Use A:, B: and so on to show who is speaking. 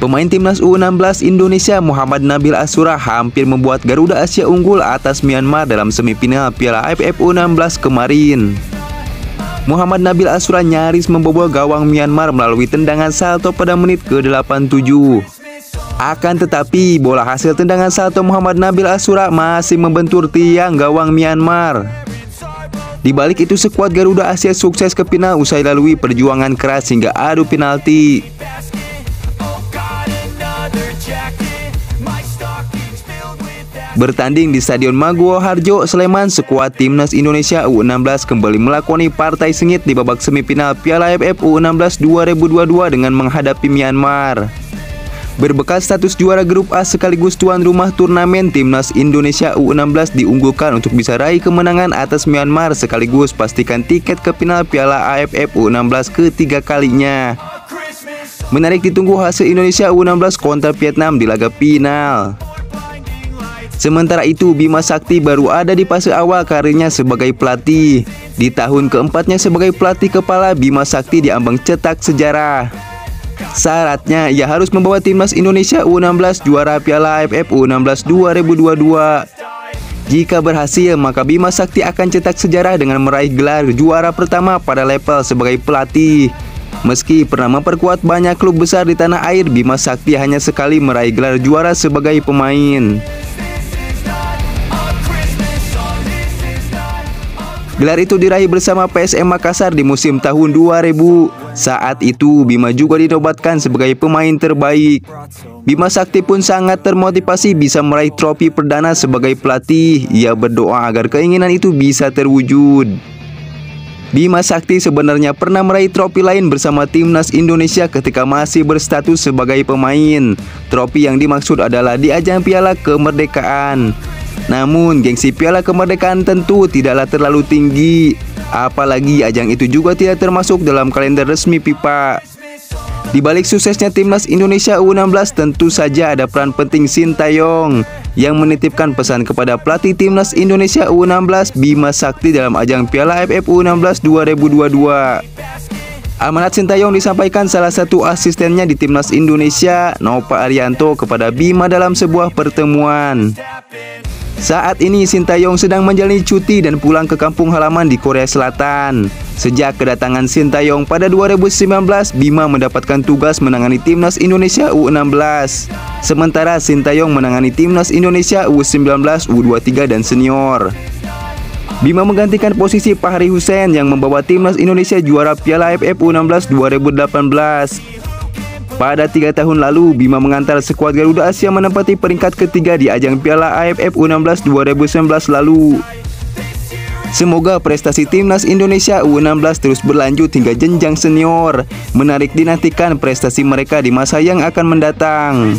A: Pemain timnas U16 Indonesia Muhammad Nabil Asura hampir membuat Garuda Asia unggul atas Myanmar dalam semifinal Piala AFF U16 kemarin. Muhammad Nabil Asura nyaris membobol gawang Myanmar melalui tendangan salto pada menit ke-87. Akan tetapi, bola hasil tendangan salto Muhammad Nabil Asura masih membentur tiang gawang Myanmar. Di balik itu, skuad Garuda Asia sukses ke final usai lalui perjuangan keras hingga adu penalti. Bertanding di Stadion Maguwo Harjo, Sleman, skuad timnas Indonesia U16 kembali melakoni partai sengit di babak semifinal Piala AFF U16 2022 dengan menghadapi Myanmar. Berbekal status juara grup A sekaligus tuan rumah turnamen, timnas Indonesia U16 diunggulkan untuk bisa raih kemenangan atas Myanmar sekaligus pastikan tiket ke final Piala AFF U16 ketiga kalinya. Menarik ditunggu hasil Indonesia U16 kontra Vietnam di laga final. Sementara itu, Bima Sakti baru ada di fase awal karirnya sebagai pelatih. Di tahun keempatnya sebagai pelatih kepala, Bima Sakti diambang cetak sejarah. Syaratnya, ia harus membawa timnas Indonesia U16 juara Piala AFF U16 2022. Jika berhasil, maka Bima Sakti akan cetak sejarah dengan meraih gelar juara pertama pada level sebagai pelatih. Meski pernah memperkuat banyak klub besar di tanah air, Bima Sakti hanya sekali meraih gelar juara sebagai pemain. Gelar itu diraih bersama PSM Makassar di musim tahun 2000. Saat itu, Bima juga dinobatkan sebagai pemain terbaik. Bima Sakti pun sangat termotivasi bisa meraih trofi perdana sebagai pelatih. Ia berdoa agar keinginan itu bisa terwujud. Bima Sakti sebenarnya pernah meraih trofi lain bersama timnas Indonesia ketika masih berstatus sebagai pemain. Trofi yang dimaksud adalah di ajang Piala Kemerdekaan. Namun, gengsi Piala Kemerdekaan tentu tidaklah terlalu tinggi. Apalagi ajang itu juga tidak termasuk dalam kalender resmi FIFA. Di balik suksesnya timnas Indonesia U16, tentu saja ada peran penting Sintayong yang menitipkan pesan kepada pelatih timnas Indonesia U16 Bima Sakti dalam ajang Piala AFF U16 2022. Amanat Sintayong disampaikan salah satu asistennya di timnas Indonesia, Nova Arianto, kepada Bima dalam sebuah pertemuan. Saat ini Sintayong sedang menjalani cuti dan pulang ke kampung halaman di Korea Selatan. Sejak kedatangan Sintayong pada 2019, Bima mendapatkan tugas menangani timnas Indonesia U16. Sementara Sintayong menangani timnas Indonesia U19, U23 dan senior. Bima menggantikan posisi Fahri Hussein yang membawa timnas Indonesia juara Piala AFF U16 2018. Pada 3 tahun lalu, Bima mengantar skuad Garuda Asia menempati peringkat ketiga di ajang Piala AFF U16 2019 lalu. Semoga prestasi timnas Indonesia U16 terus berlanjut hingga jenjang senior. Menarik dinantikan prestasi mereka di masa yang akan mendatang.